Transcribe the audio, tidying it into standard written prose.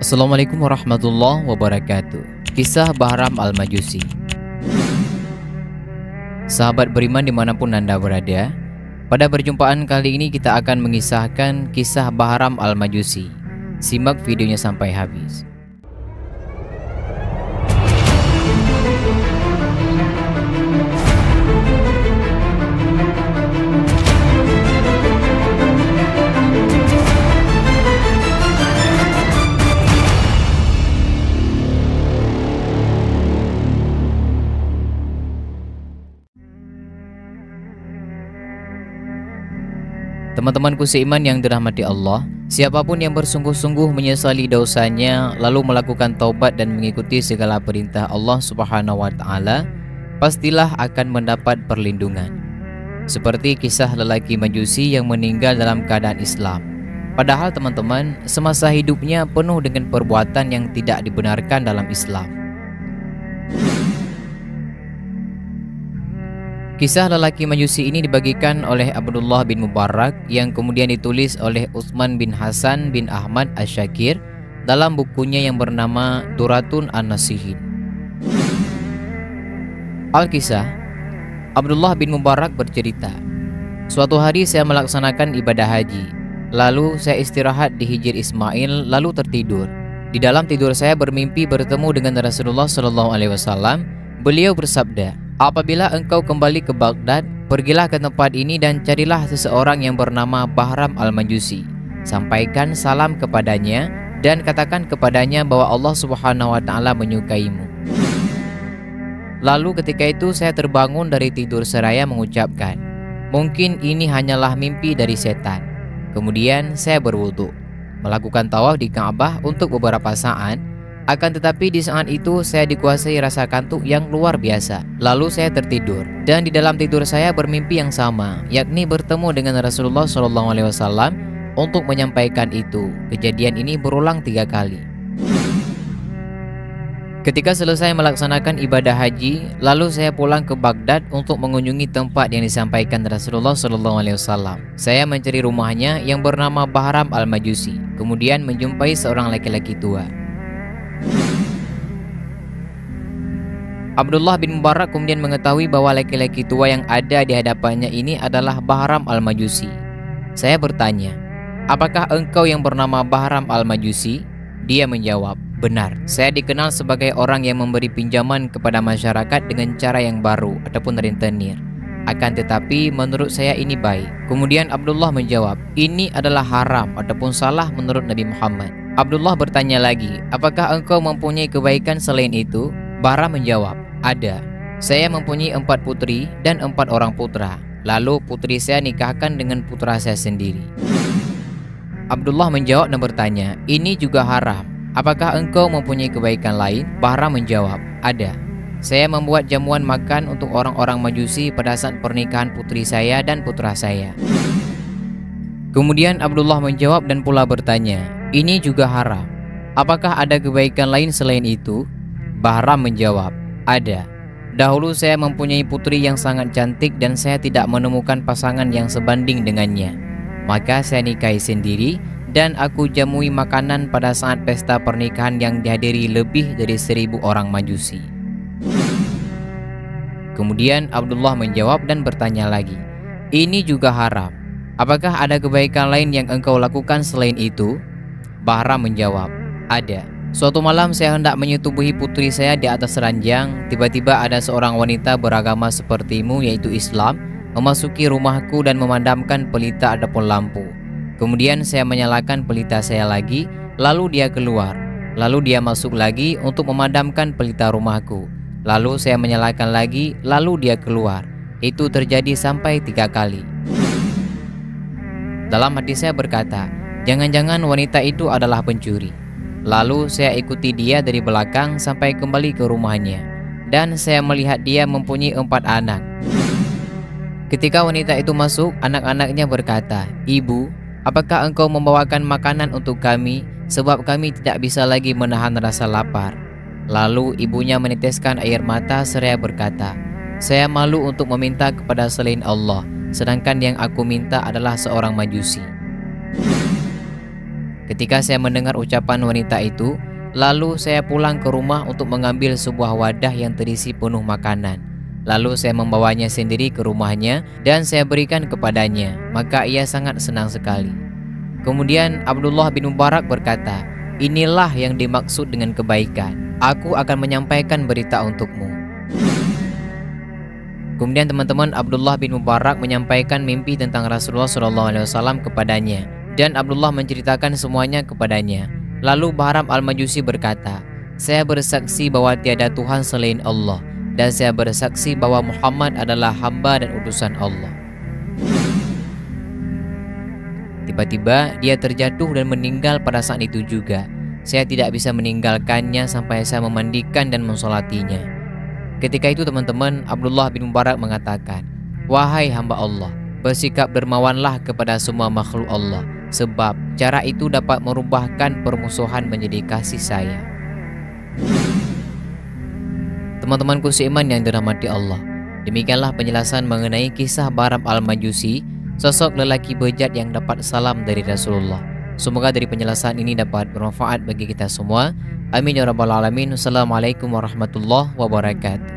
Assalamualaikum warahmatullahi wabarakatuh. Kisah Bahram Al-Majusi. Sahabat beriman dimanapun Anda berada, pada perjumpaan kali ini kita akan mengisahkan kisah Bahram Al-Majusi. Simak videonya sampai habis. Teman-temanku seiman yang dirahmati Allah, siapapun yang bersungguh-sungguh menyesali dosanya lalu melakukan taubat dan mengikuti segala perintah Allah Subhanahu wa taala, pastilah akan mendapat perlindungan. Seperti kisah lelaki Majusi yang meninggal dalam keadaan Islam. Padahal teman-teman, semasa hidupnya penuh dengan perbuatan yang tidak dibenarkan dalam Islam. Kisah lelaki Majusi ini dibagikan oleh Abdullah bin Mubarak yang kemudian ditulis oleh Utsman bin Hasan bin Ahmad Asy-Syakir dalam bukunya yang bernama Duratun An-Nasihin. Al-Kisah, Abdullah bin Mubarak bercerita, suatu hari saya melaksanakan ibadah haji, lalu saya istirahat di Hijr Ismail lalu tertidur. Di dalam tidur saya bermimpi bertemu dengan Rasulullah SAW. Beliau bersabda, apabila engkau kembali ke Baghdad, pergilah ke tempat ini dan carilah seseorang yang bernama Bahram Al-Majusi. Sampaikan salam kepadanya dan katakan kepadanya bahwa Allah Subhanahu wa taala menyukaimu. Lalu ketika itu saya terbangun dari tidur seraya mengucapkan, mungkin ini hanyalah mimpi dari setan. Kemudian saya berwudu, melakukan tawaf di Ka'bah untuk beberapa saat. Akan tetapi di saat itu saya dikuasai rasa kantuk yang luar biasa. Lalu saya tertidur dan di dalam tidur saya bermimpi yang sama, yakni bertemu dengan Rasulullah SAW untuk menyampaikan itu. Kejadian ini berulang 3 kali. Ketika selesai melaksanakan ibadah haji, lalu saya pulang ke Baghdad untuk mengunjungi tempat yang disampaikan Rasulullah SAW. Saya mencari rumahnya yang bernama Bahram Al-Majusi, kemudian menjumpai seorang laki-laki tua. Abdullah bin Mubarak kemudian mengetahui bahwa laki-laki tua yang ada di hadapannya ini adalah Bahram Al-Majusi. Saya bertanya, apakah engkau yang bernama Bahram Al-Majusi? Dia menjawab, benar, saya dikenal sebagai orang yang memberi pinjaman kepada masyarakat dengan cara yang baru ataupun rentenir. Akan tetapi menurut saya ini baik. Kemudian Abdullah menjawab, ini adalah haram ataupun salah menurut Nabi Muhammad. Abdullah bertanya lagi, apakah engkau mempunyai kebaikan selain itu? Bahram menjawab, ada. Saya mempunyai 4 putri dan 4 orang putra. Lalu putri saya nikahkan dengan putra saya sendiri. Abdullah menjawab dan bertanya, ini juga haram. Apakah engkau mempunyai kebaikan lain? Bahram menjawab, ada. Saya membuat jamuan makan untuk orang-orang Majusi pada saat pernikahan putri saya dan putra saya. Kemudian Abdullah menjawab dan pula bertanya, ini juga haram. Apakah ada kebaikan lain selain itu? Bahram menjawab, ada. Dahulu saya mempunyai putri yang sangat cantik dan saya tidak menemukan pasangan yang sebanding dengannya. Maka saya nikahi sendiri dan aku jamui makanan pada saat pesta pernikahan yang dihadiri lebih dari 1000 orang Majusi. Kemudian Abdullah menjawab dan bertanya lagi, ini juga haram. Apakah ada kebaikan lain yang engkau lakukan selain itu? Bahram menjawab, ada. Suatu malam saya hendak menyetubuhi putri saya di atas ranjang. Tiba-tiba ada seorang wanita beragama sepertimu, yaitu Islam, memasuki rumahku dan memadamkan pelita ataupun lampu. Kemudian saya menyalakan pelita saya lagi, lalu dia keluar. Lalu dia masuk lagi untuk memadamkan pelita rumahku. Lalu saya menyalakan lagi, lalu dia keluar. Itu terjadi sampai 3 kali. Dalam hati saya berkata, jangan-jangan wanita itu adalah pencuri. Lalu saya ikuti dia dari belakang sampai kembali ke rumahnya. Dan saya melihat dia mempunyai 4 anak. Ketika wanita itu masuk, anak-anaknya berkata, ibu, apakah engkau membawakan makanan untuk kami? Sebab kami tidak bisa lagi menahan rasa lapar. Lalu ibunya meneteskan air mata seraya berkata, saya malu untuk meminta kepada selain Allah, sedangkan yang aku minta adalah seorang Majusi. Ketika saya mendengar ucapan wanita itu, lalu saya pulang ke rumah untuk mengambil sebuah wadah yang terisi penuh makanan. Lalu saya membawanya sendiri ke rumahnya dan saya berikan kepadanya, maka ia sangat senang sekali. Kemudian Abdullah bin Mubarak berkata, "Inilah yang dimaksud dengan kebaikan. Aku akan menyampaikan berita untukmu." Kemudian teman-teman, Abdullah bin Mubarak menyampaikan mimpi tentang Rasulullah SAW kepadanya, dan Abdullah menceritakan semuanya kepadanya. Lalu Bahram Al-Majusi berkata, "Saya bersaksi bahwa tiada Tuhan selain Allah, dan saya bersaksi bahwa Muhammad adalah hamba dan utusan Allah." Tiba-tiba dia terjatuh dan meninggal pada saat itu juga. Saya tidak bisa meninggalkannya sampai saya memandikan dan mensolatinya. Ketika itu teman-teman, Abdullah bin Mubarak mengatakan, "Wahai hamba Allah, bersikap dermawanlah kepada semua makhluk Allah, sebab cara itu dapat merubahkan permusuhan menjadi kasih sayang." Teman-temanku seiman yang dirahmati Allah, demikianlah penjelasan mengenai kisah Bahram Al-Majusi, sosok lelaki bejat yang dapat salam dari Rasulullah. Semoga dari penjelasan ini dapat bermanfaat bagi kita semua. Amin ya rabbal alamin. Assalamualaikum warahmatullahi wabarakatuh.